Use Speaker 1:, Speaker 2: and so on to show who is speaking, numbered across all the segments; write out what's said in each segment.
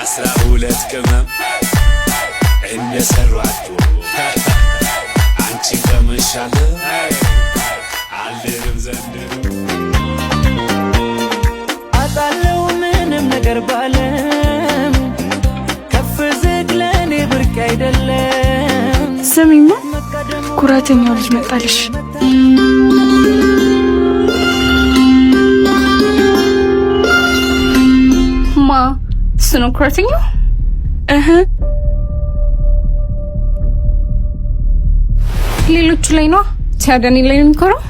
Speaker 1: 12 ቅመም እንደሰሯት አንቺ ከመሻለ አልደርም ዘንድሮ
Speaker 2: አጣለው ምንም ነገር ባለም ከፍ ዝቅ ለኔ ብርቅ አይደለም።
Speaker 3: ስሚማ ኩራተኛው ልጅ መጣልሽ።
Speaker 4: ማ ስኖ ኩራተኛው ሌሎቹ ላይ ነው ታዲያ እኔ ላይ ነው የሚኮራው?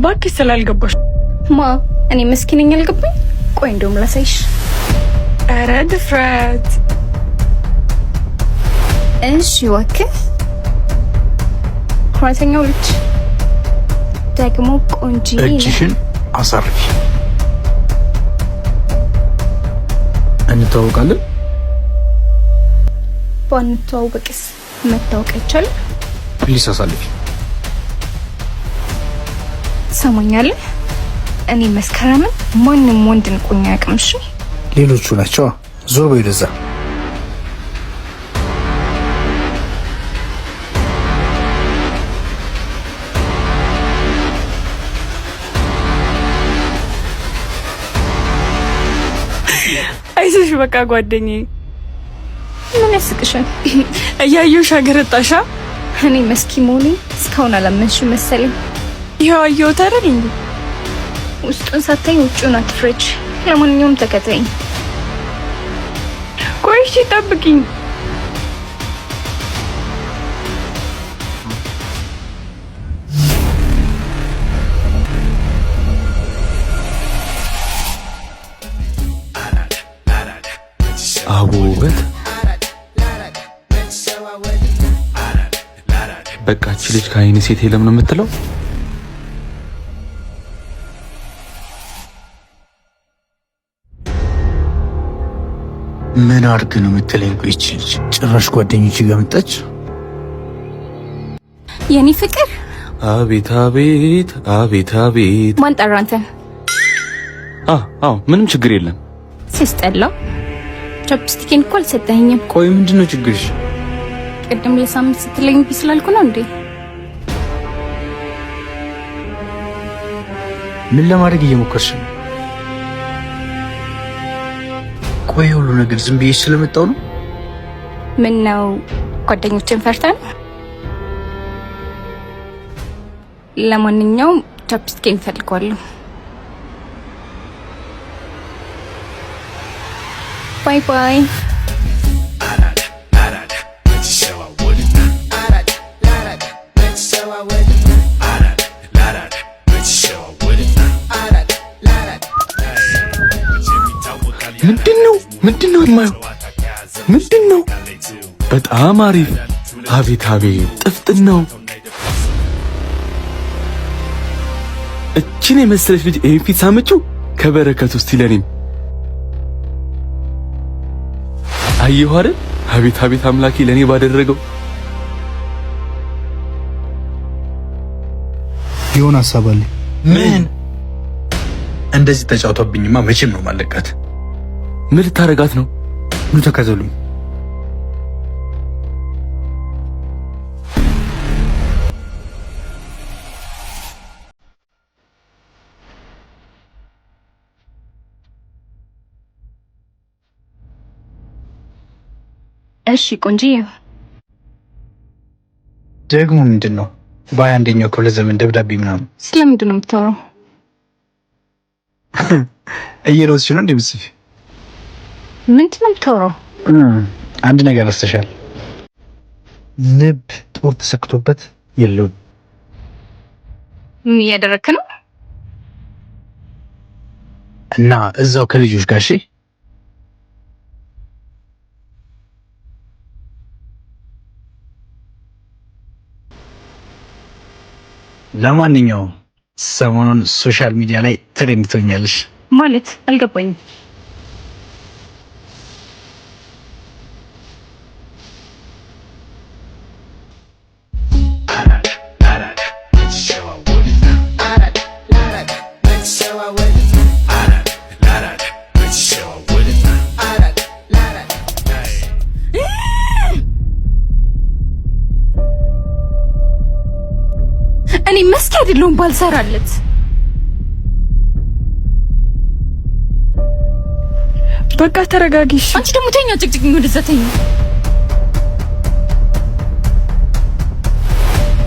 Speaker 3: ባክሽ ስላልገባሽ
Speaker 4: ማ እኔ መስኪነኛ አልገባኝ። ቆይ እንደውም ላሳይሽ።
Speaker 3: ኧረ ድፍረት!
Speaker 4: እሺ ወክል ኩራተኛው ልጅ ደግሞ ቆንጆ
Speaker 5: እጅሽን አሳርፊ። እንተዋወቃለን?
Speaker 4: ባንተዋወቅስ መታወቅ አይቻልም?
Speaker 5: ፕሊስ አሳልፊ።
Speaker 4: ሰማኛለህ? እኔ መስከረምን ማንም ወንድ ንቆኛ ያቅምሽ።
Speaker 5: ሌሎቹ ናቸው። ዞር በይ ወደዛ።
Speaker 3: አይዞሽ በቃ ጓደኛዬ።
Speaker 4: ምን ያስቅሻል?
Speaker 3: እያየሁሽ አገረጣሻ።
Speaker 4: እኔ መስኪ መሆኔ እስካሁን አላመንሽም መሰለኝ።
Speaker 3: ይኸው አየሁት አይደል እንዴ?
Speaker 4: ውስጡን ሳታይ ውጭውን አትፍረጅ። ለማንኛውም ተከታይኝ።
Speaker 3: ቆይ እሺ ጠብቂኝ።
Speaker 6: አቡበት በቃች ልጅ ከአይኔ ሴት የለም ነው የምትለው?
Speaker 5: ምን አድርግ ነው የምትለኝ? ቆይ እቺ ልጅ ጭራሽ ጓደኞች ጋር መጣች።
Speaker 4: የኔ ፍቅር
Speaker 6: አቤት አቤት አቤት አቤት።
Speaker 4: ማን ጠራ አንተን?
Speaker 6: አዎ ምንም ችግር የለም።
Speaker 4: ሲስጠላ ቻፕስቲኬን እኮ አልሰጠኸኝም።
Speaker 5: ቆይ ምንድነው ችግርሽ?
Speaker 4: ቅድም ለሳምንት ስትለኝ ቢስላልኩ ነው እንዴ?
Speaker 5: ምን ለማድረግ እየሞከርሽ ነው? ቆይ ሁሉ ነገር ዝም ብዬሽ ስለመጣው ነው?
Speaker 4: ምን ነው ጓደኞችን ፈርተን? ለማንኛውም ቻፕስቲኬን እፈልገዋለሁ። ባይ ባይ።
Speaker 6: ምንድነው የማየው? ምንድነው? በጣም አሪፍ። አቤት አቤት ጥፍጥናው። እቺን የመሰለች ልጅ ይሄን ፊት ሳመችው ከበረከት ውስጥ ይለኔም አየሁ አይደል? አቤት አቤት አምላኬ ለኔ ባደረገው።
Speaker 5: የሆነ ሐሳብ አለ። ምን? እንደዚህ ተጫውቶብኝማ መቼም ነው ማለቃት።
Speaker 6: ምን ልታረጋት ነው?
Speaker 5: ኑ ተከተሉኝ።
Speaker 4: እሺ ቆንጂዬ።
Speaker 5: ደግሞ ምንድነው? በ21ኛው ክፍለ ዘመን ደብዳቤ ምናምን
Speaker 4: ስለምንድን ነው የምታወራው?
Speaker 5: እየሮጥሽ ነው እንዴ? ብጽፊ
Speaker 4: ምንድን ነው የምታወራው?
Speaker 5: አንድ ነገር ረስተሻል። ልብ ጦር ተሰክቶበት የለውም።
Speaker 4: ምን እያደረክ ነው?
Speaker 5: እና እዛው ከልጆች ጋር እሺ። ለማንኛውም ሰሞኑን ሶሻል ሚዲያ ላይ ትሬንድ ትሆኛለሽ።
Speaker 4: ማለት አልገባኝም። እኔ መስኪ አይደለሁም ባልሰራለት።
Speaker 3: በቃ ተረጋጊሽ።
Speaker 4: አንቺ ደግሞ ተኛ፣ ጭቅጭቅኝ ወደዛ ተኛ።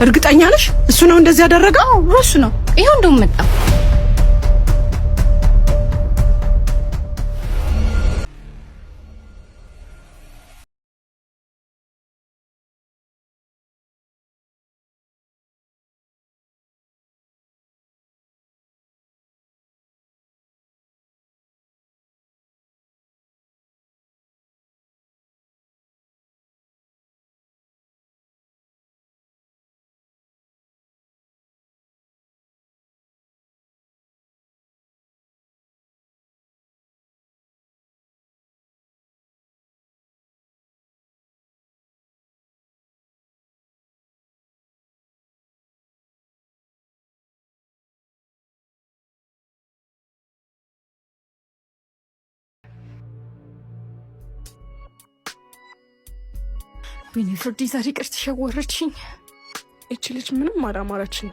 Speaker 7: እርግጠኛ ነሽ እሱ ነው እንደዚህ ያደረገው?
Speaker 4: እሱ ነው። ይሄው እንደውም መጣ።
Speaker 3: ወይኔ ፍርዲ ዛሬ ቅርት ሸወረችኝ። እቺ ልጅ ምንም አላማረችኝ።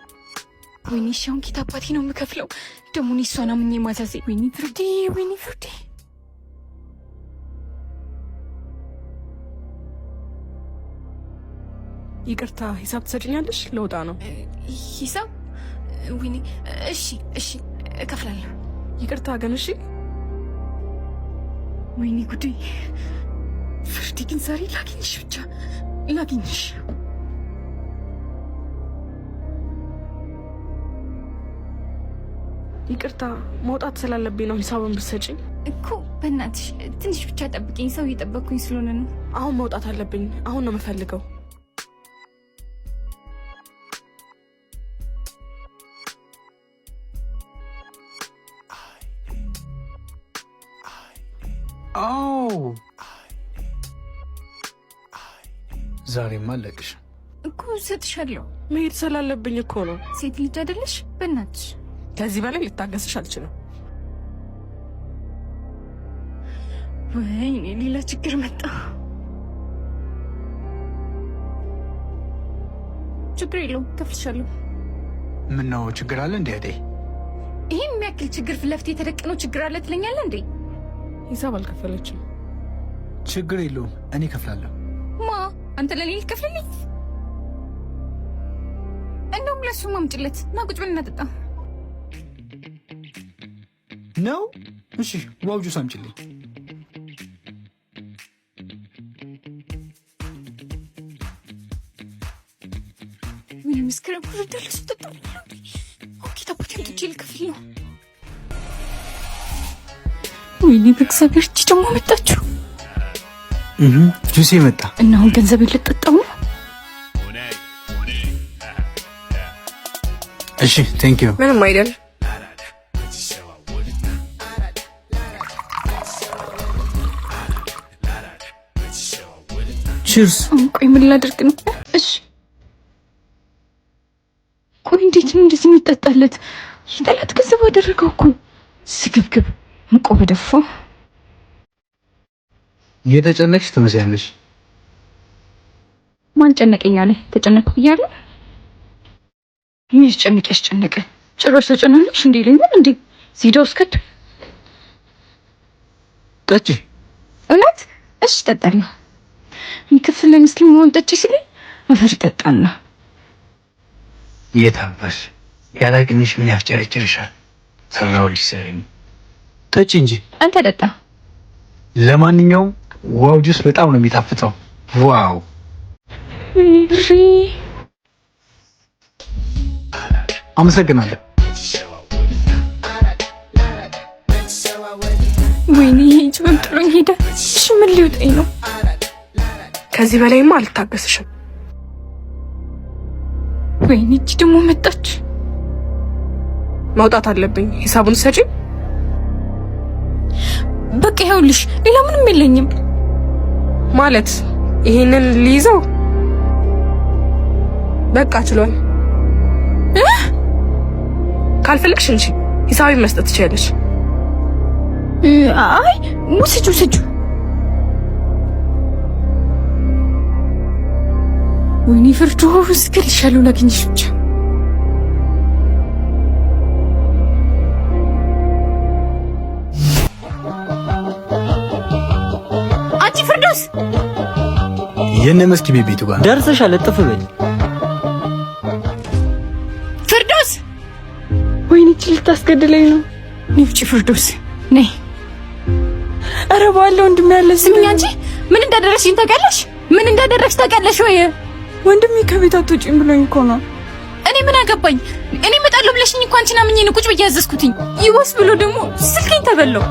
Speaker 3: ወይኔ ሻውን ጌታ አባቴ ነው የምከፍለው። ደግሞ እኔ እሷን አምኜ ማዛዜ። ወይኔ ፍርዲ፣ ወይኔ ፍርዲ።
Speaker 7: ይቅርታ ሂሳብ ትሰጪኛለሽ? ለውጣ ነው።
Speaker 3: ሂሳብ? ወይኔ እሺ፣ እሺ እከፍላለሁ።
Speaker 7: ይቅርታ ግን እሺ።
Speaker 3: ወይኔ ጉዴ ፍርዲ፣ ግን ዛሬ ላግኝሽ፣ ብቻ ላግኝሽ።
Speaker 7: ይቅርታ መውጣት ስላለብኝ ነው ሂሳቡን ብትሰጪኝ።
Speaker 3: እኮ በእናትሽ ትንሽ ብቻ ጠብቂኝ፣ ሰው እየጠበቅኩኝ ስለሆነ ነው።
Speaker 7: አሁን መውጣት አለብኝ። አሁን ነው የምፈልገው።
Speaker 5: አዎ ዛሬማ አለቅሽ
Speaker 3: እኮ እሰጥሻለሁ።
Speaker 7: መሄድ ስላለብኝ እኮ ነው።
Speaker 3: ሴት ልጅ አይደለሽ? በእናትሽ
Speaker 7: ከዚህ በላይ ልታገስሽ አልችልም።
Speaker 3: ወይኔ ሌላ ችግር መጣ። ችግር የለውም እከፍልሻለሁ።
Speaker 5: ምን ነው ችግር አለ እንዴ? እህቴ
Speaker 3: ይሄን የሚያክል ችግር ፊት ለፊት የተደቀነው ችግር አለ ትለኛለህ እንዴ?
Speaker 7: ሂሳብ አልከፈለችም።
Speaker 5: ችግር የለውም እኔ እከፍላለሁ።
Speaker 3: ማ አንተ ለኔ ልትከፍልልኝ? እንደውም ለሱ ማምጭለት እና ቁጭ ብለን እናጠጣ
Speaker 5: ነው። እሺ ዋው ጁስ አምጪልኝ።
Speaker 3: ምን ምስክረም ኩርዳለ ስጠጣል ኦኬ ታፖቴን ትቼ ልከፍል ነው። ወይኔ በእግዚአብሔር እቺ ደግሞ መጣችሁ።
Speaker 5: ጁሴ መጣ
Speaker 3: እና አሁን ገንዘብ ልጠጣው ነው።
Speaker 5: እሺ ቴንክ ዩ።
Speaker 7: ምንም አይደል።
Speaker 5: ቺርስ።
Speaker 3: ቆይ ምን ላድርግ ነው? እሺ ቆይ እንዴት ነው እንደዚህ የሚጠጣለት? ይጠላት ገንዘብ አደረገው እኮ ስግብግብ እንቆ በደፋ።
Speaker 5: የተጨነቅሽ ትመስያለሽ።
Speaker 3: ማን ጨነቀኝ አለ? ተጨነቅኩ ብያለሁ። ምን ጨነቀ? ያስጨነቀ ጭራሽ ተጨናነቅሽ እንዴ ይለኛል እንዴ? ሲዳው እስከት
Speaker 5: ጠጪ።
Speaker 3: እውነት? እሺ ጠጣለሁ። የሚከፍል ለምስሊም መሆን ጠጪ ሲለኝ አፈር ጠጣና
Speaker 5: የታባሽ ያላግኝሽ ምን ያስጨረጭርሻል? ሰራውልሽ ሰሪኝ። ጠጪ እንጂ
Speaker 3: አንተ ጠጣ።
Speaker 5: ለማንኛውም ዋው ጁስ በጣም ነው የሚጣፍጠው። ዋው
Speaker 3: ሪ
Speaker 5: አመሰግናለሁ።
Speaker 3: ወይኔ ጭም ጥሎኝ ሄደ። እሺ ምን ሊውጠኝ ነው?
Speaker 7: ከዚህ በላይማ አልታገስሽም።
Speaker 3: ወይኔ እቺ ደግሞ መጣች።
Speaker 7: መውጣት አለብኝ። ሂሳቡን ሰጪ።
Speaker 3: በቃ ይኸውልሽ ሌላ ምንም የለኝም።
Speaker 7: ማለት ይሄንን ሊይዘው በቃ ችሏል። ካልፈልግሽ እንጂ ሂሳብ መስጠት ትችያለሽ።
Speaker 3: አይ ውስጁ ወይኔ ፍርዱ እስከልሻለሁ ላግኝሽ ብቻ ፍርዶስ
Speaker 5: የነ መስኪ ቤቱ ጋር
Speaker 2: ደርሰሻል። እጥፍ በይ
Speaker 3: ፍርዶስ።
Speaker 4: ወይኔ እቺ ልታስገድለኝ ነው።
Speaker 3: ንፍጪ ፍርዶስ ነይ።
Speaker 4: ኧረ ባለው ወንድሜ ያለ
Speaker 3: ስሚኝ አንቺ ምን እንዳደረግሽኝ ታውቂያለሽ? ምን እንዳደረግሽ ታውቂያለሽ ወይ?
Speaker 4: ወንድሜ ከቤት አትወጪም ብሎኝ እኮ ነው።
Speaker 3: እኔ ምን አገባኝ? እኔ እመጣለሁ ብለሽኝ እኮ አንቺን አምኜ ነው ቁጭ ብዬ ያዘዝኩትኝ። ይወስ ብሎ ደግሞ ስልኬን ተበላው።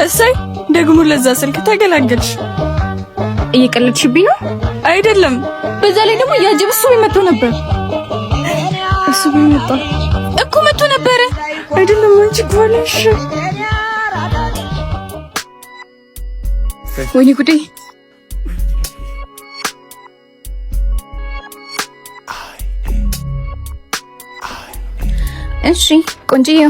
Speaker 4: እሰይ ደግሞ ለዛ ስልክ ተገላገልሽ።
Speaker 3: እየቀለድሽብኝ ነው
Speaker 4: አይደለም?
Speaker 3: በዛ ላይ ደግሞ ያጀብ እሱ መጥቶ ነበር።
Speaker 4: እሱ ቢመጣ
Speaker 3: እኮ መጥቶ ነበር
Speaker 4: አይደለም? አንቺ ጓለሽ
Speaker 3: ወይኔ ጉዴ። እሺ ቆንጆዬ፣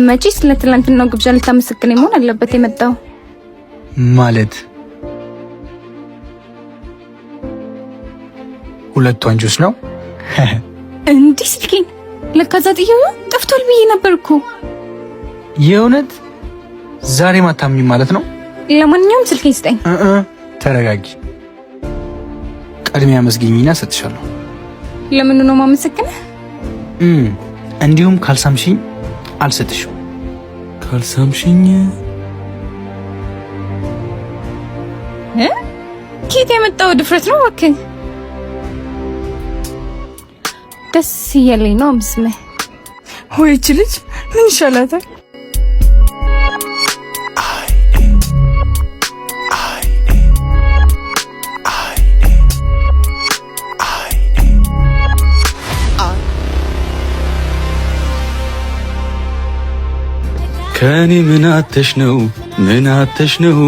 Speaker 3: መቼስ ስለ ትናንትናው ግብዣ ልታመሰግነኝ መሆን አለበት የመጣው
Speaker 5: ማለት ሁለቱ አንጆች ነው
Speaker 3: እንዲህ ስልኬን ለካዛ ጥየው ጠፍቷል ብዬ ነበር እኮ።
Speaker 5: የእውነት ዛሬ ማታምኝ ማለት ነው?
Speaker 3: ለማንኛውም ስልኬን ስጠኝ።
Speaker 5: ተረጋጊ። ቀድሚያ መስገኝና ሰጥሻለሁ።
Speaker 3: ለምን ነው ማመሰግነህ?
Speaker 5: እንዲሁም ካልሳምሽኝ አልሰጥሽም።
Speaker 6: ካልሳምሽኝ
Speaker 3: ኬት የመጣው ድፍረት ነው እባክህ። ደስ እያለኝ ነው ምስመ
Speaker 4: ወይ እቺ ልጅ ምን ይሻላታል?
Speaker 6: ከኔ ምን አተሽ ነው? ምን አተሽ ነው?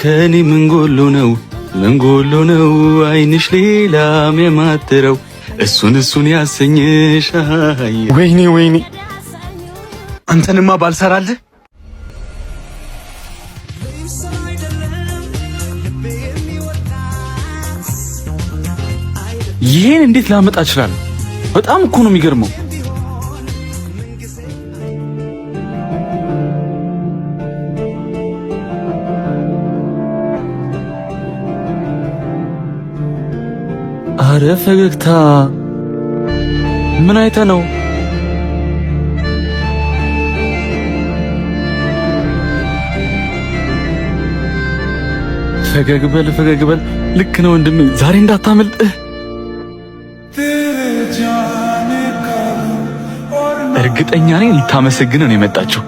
Speaker 6: ከኔ ምን ጎሎ ነው? ምን ጎሎ ነው? አይንሽ ሌላ የሚያማትረው እሱን ያሰኘሽ። ወይኔ ወይኔ
Speaker 5: አንተንማ ባልሰራልህ።
Speaker 6: ይሄን እንዴት ላመጣ እችላለሁ? በጣም እኮ ነው የሚገርመው። አረ ፈገግታ ምን አይተ ነው? ፈገግ በል ፈገግ በል። ልክ ነው ወንድሜ፣ ዛሬ እንዳታመልጥ። እርግጠኛ ነኝ ልታመሰግን ነው የመጣችው።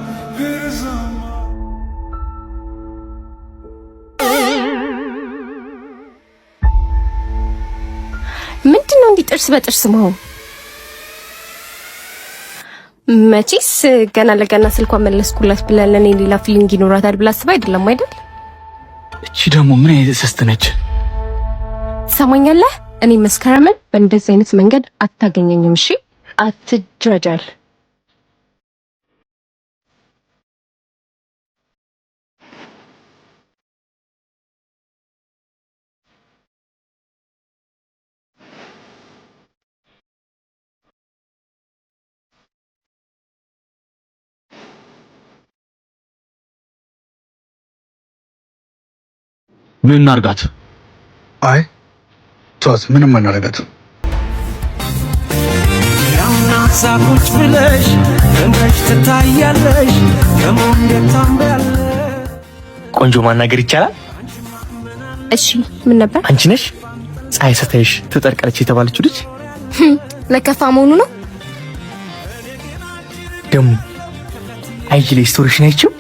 Speaker 3: ምንድነው እንዲህ ጥርስ በጥርስ መሆን? መቼስ ገና ለገና ስልኳን መለስኩላት ብለን ለኔ ሌላ ፊሊንግ ይኖራታል ብላ አስባ አይደለም አይደል?
Speaker 6: እቺ ደግሞ ምን አይነት ሰስት ነች?
Speaker 3: ትሰማኛለህ? እኔ መስከረምን በእንደዚህ አይነት መንገድ አታገኘኝም። እሺ አትጃጃል።
Speaker 6: ምን እናርጋት?
Speaker 5: አይ ተዋት፣ ምንም አናረጋት።
Speaker 2: ያውና ሳቁጭ ብለሽ እንዴት ትታያለሽ? ከሞንዴት ታምራለሽ።
Speaker 8: ቆንጆ ማናገር ይቻላል?
Speaker 3: እሺ ምን ነበር?
Speaker 8: አንቺ ነሽ ፀሐይ ሰተሽ ትጠርቀለች የተባለችው ልጅ?
Speaker 3: ለከፋ መሆኑ ነው
Speaker 8: ደሞ አይጂ ላይ ስቶሪሽን አይቼው